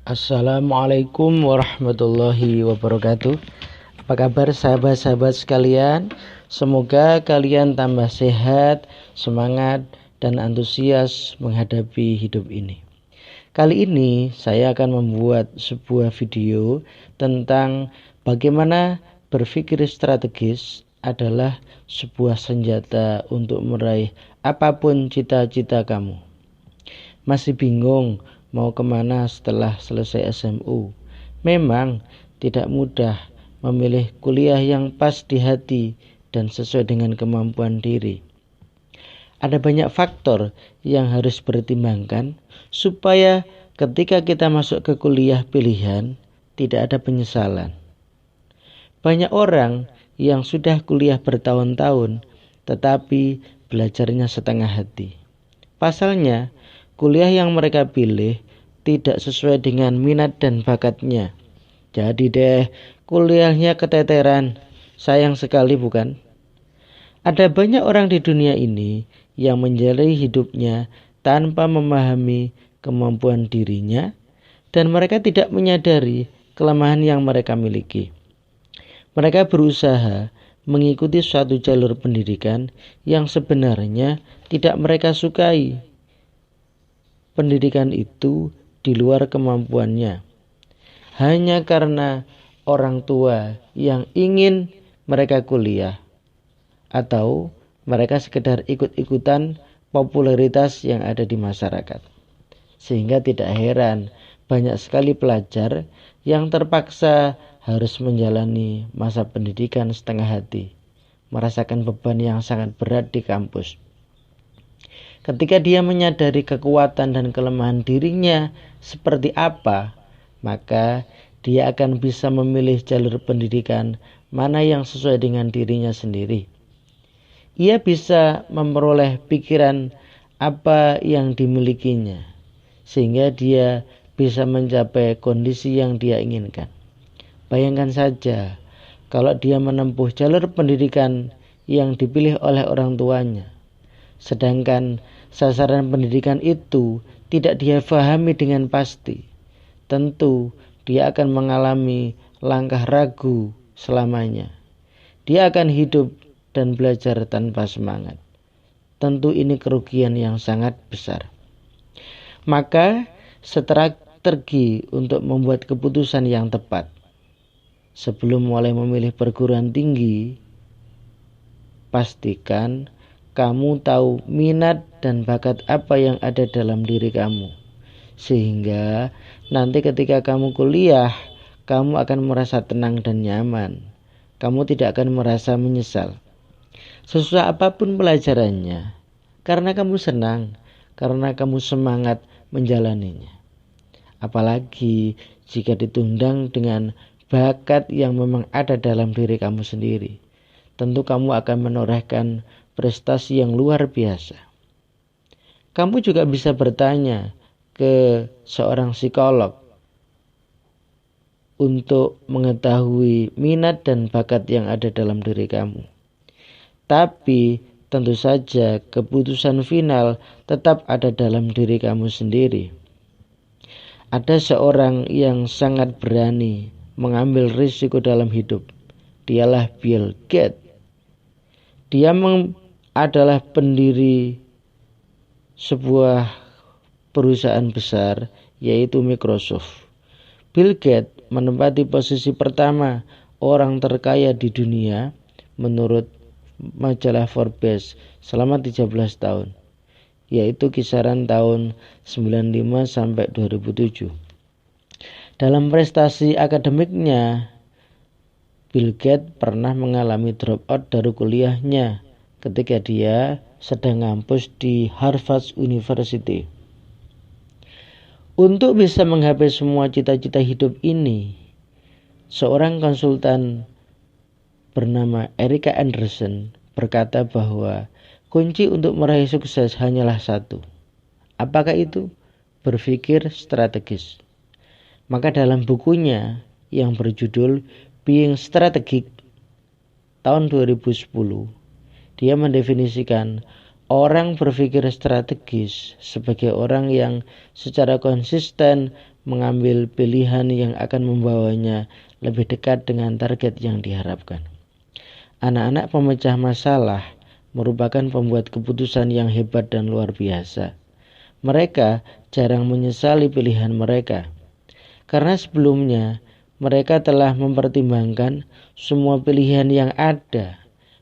Assalamualaikum warahmatullahi wabarakatuh. Apa kabar sahabat-sahabat sekalian? Semoga kalian tambah sehat, semangat, dan antusias menghadapi hidup ini. Kali ini saya akan membuat sebuah video tentang bagaimana berpikir strategis adalah sebuah senjata untuk meraih apapun cita-cita kamu. Masih bingung mau kemana setelah selesai SMU? Memang tidak mudah memilih kuliah yang pas di hati dan sesuai dengan kemampuan diri. Ada banyak faktor yang harus dipertimbangkan supaya ketika kita masuk ke kuliah pilihan tidak ada penyesalan. Banyak orang yang sudah kuliah bertahun-tahun tetapi belajarnya setengah hati. Pasalnya, kuliah yang mereka pilih tidak sesuai dengan minat dan bakatnya. Jadi deh, kuliahnya keteteran. Sayang sekali bukan? Ada banyak orang di dunia ini yang menjalani hidupnya tanpa memahami kemampuan dirinya dan mereka tidak menyadari kelemahan yang mereka miliki. Mereka berusaha mengikuti suatu jalur pendidikan yang sebenarnya tidak mereka sukai. Pendidikan itu di luar kemampuannya. Hanya karena orang tua yang ingin mereka kuliah atau mereka sekedar ikut-ikutan popularitas yang ada di masyarakat. Sehingga tidak heran banyak sekali pelajar yang terpaksa harus menjalani masa pendidikan setengah hati, merasakan beban yang sangat berat di kampus. Ketika dia menyadari kekuatan dan kelemahan dirinya seperti apa, maka dia akan bisa memilih jalur pendidikan mana yang sesuai dengan dirinya sendiri. Ia bisa memperoleh pikiran apa yang dimilikinya, sehingga dia bisa mencapai kondisi yang dia inginkan. Bayangkan saja, kalau dia menempuh jalur pendidikan yang dipilih oleh orang tuanya, sedangkan sasaran pendidikan itu tidak dia pahami dengan pasti. Tentu dia akan mengalami langkah ragu selamanya. Dia akan hidup dan belajar tanpa semangat. Tentu ini kerugian yang sangat besar. Maka strategi untuk membuat keputusan yang tepat. Sebelum mulai memilih perguruan tinggi, pastikan kamu tahu minat dan bakat apa yang ada dalam diri kamu. Sehingga nanti ketika kamu kuliah, kamu akan merasa tenang dan nyaman. Kamu tidak akan merasa menyesal. Sesusah apapun pelajarannya, karena kamu senang, karena kamu semangat menjalaninya. Apalagi jika ditundang dengan bakat yang memang ada dalam diri kamu sendiri. Tentu kamu akan menorehkan prestasi yang luar biasa. Kamu juga bisa bertanya ke seorang psikolog untuk mengetahui minat dan bakat yang ada dalam diri kamu. Tapi tentu saja keputusan final tetap ada dalam diri kamu sendiri. Ada seorang yang sangat berani mengambil risiko dalam hidup. Dialah Bill Gates. Dia adalah pendiri sebuah perusahaan besar yaitu Microsoft. Bill Gates menempati posisi pertama orang terkaya di dunia menurut majalah Forbes selama 13 tahun, yaitu kisaran tahun 95 sampai 2007. Dalam prestasi akademiknya, Bill Gates pernah mengalami dropout dari kuliahnya ketika dia sedang ngampus di Harvard University. Untuk bisa menggapai semua cita-cita hidup ini, seorang konsultan bernama Erika Anderson berkata bahwa kunci untuk meraih sukses hanyalah satu. Apakah itu? Berpikir strategis. Maka dalam bukunya yang berjudul Being Strategic tahun 2010, dia mendefinisikan Orang berpikir strategis sebagai orang yang secara konsisten mengambil pilihan yang akan membawanya lebih dekat dengan target yang diharapkan. Anak-anak pemecah masalah merupakan pembuat keputusan yang hebat dan luar biasa. Mereka jarang menyesali pilihan mereka, karena sebelumnya mereka telah mempertimbangkan semua pilihan yang ada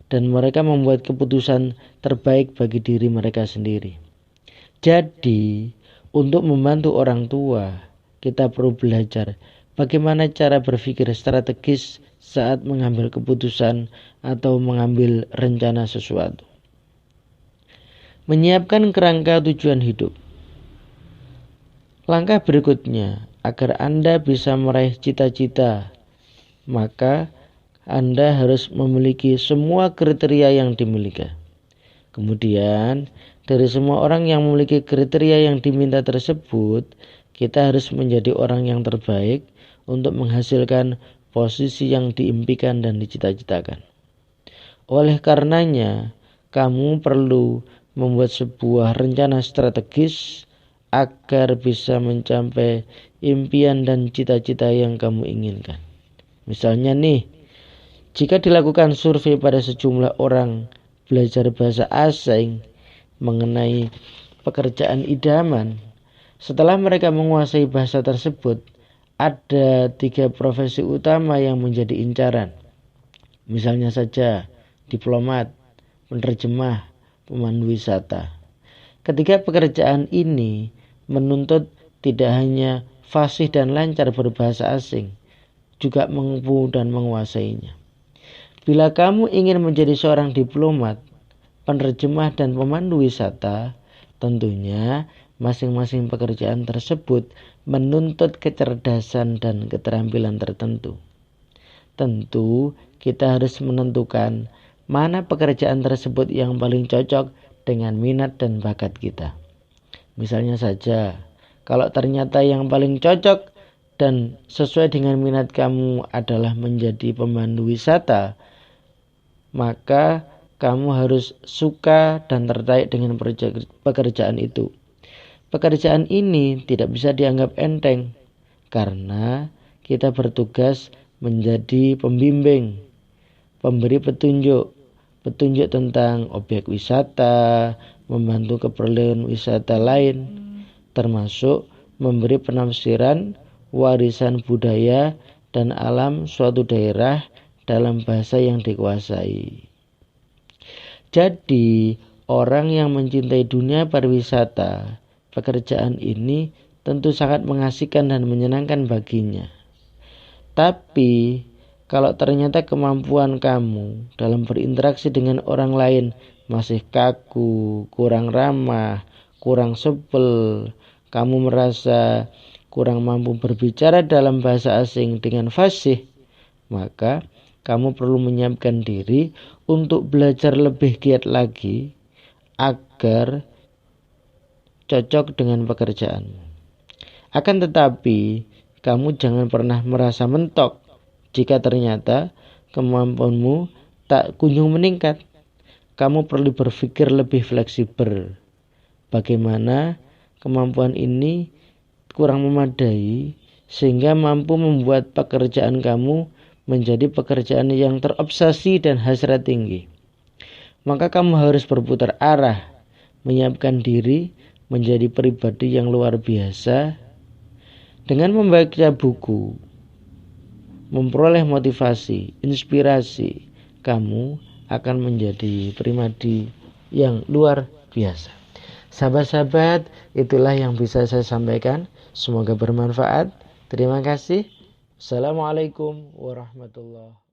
dan mereka membuat keputusan terbaik bagi diri mereka sendiri. Jadi, untuk membantu orang tua, kita perlu belajar bagaimana cara berpikir strategis saat mengambil keputusan atau mengambil rencana sesuatu. Menyiapkan kerangka tujuan hidup. Langkah berikutnya, agar Anda bisa meraih cita-cita, maka Anda harus memiliki semua kriteria yang dimiliki. Kemudian, dari semua orang yang memiliki kriteria yang diminta tersebut, kita harus menjadi orang yang terbaik untuk menghasilkan posisi yang diimpikan dan dicita-citakan. Oleh karenanya, kamu perlu membuat sebuah rencana strategis agar bisa mencapai impian dan cita-cita yang kamu inginkan. Misalnya nih, jika dilakukan survei pada sejumlah orang belajar bahasa asing mengenai pekerjaan idaman, setelah mereka menguasai bahasa tersebut, ada 3 profesi utama yang menjadi incaran. Misalnya saja, diplomat, penerjemah, pemandu wisata. Ketiga pekerjaan ini menuntut tidak hanya fasih dan lancar berbahasa asing, juga mampu dan menguasainya. Bila kamu ingin menjadi seorang diplomat, penerjemah, dan pemandu wisata, tentunya masing-masing pekerjaan tersebut menuntut kecerdasan dan keterampilan tertentu. Tentu, kita harus menentukan mana pekerjaan tersebut yang paling cocok dengan minat dan bakat kita. Misalnya saja, kalau ternyata yang paling cocok dan sesuai dengan minat kamu adalah menjadi pemandu wisata, maka kamu harus suka dan tertarik dengan pekerjaan itu. Pekerjaan ini tidak bisa dianggap enteng karena kita bertugas menjadi pembimbing, pemberi petunjuk tentang objek wisata, membantu keperluan wisata lain, termasuk memberi penafsiran warisan budaya dan alam suatu daerah dalam bahasa yang dikuasai. Jadi, orang yang mencintai dunia pariwisata, pekerjaan ini tentu sangat mengasihkan dan menyenangkan baginya. Tapi, kalau ternyata kemampuan kamu dalam berinteraksi dengan orang lain masih kaku, kurang ramah, kurang supel, kamu merasa kurang mampu berbicara dalam bahasa asing dengan fasih, maka kamu perlu menyiapkan diri untuk belajar lebih giat lagi agar cocok dengan pekerjaanmu. Akan tetapi, kamu jangan pernah merasa mentok jika ternyata kemampuanmu tak kunjung meningkat. Kamu perlu berpikir lebih fleksibel. Bagaimana kemampuan ini kurang memadai sehingga mampu membuat pekerjaan kamu menjadi pekerjaan yang terobsesi dan hasrat tinggi. Maka kamu harus berputar arah, menyiapkan diri menjadi pribadi yang luar biasa dengan membaca buku, memperoleh motivasi, inspirasi, kamu akan menjadi pribadi yang luar biasa. Sahabat-sahabat, itulah yang bisa saya sampaikan. Semoga bermanfaat. Terima kasih. Assalamualaikum warahmatullahi wabarakatuh.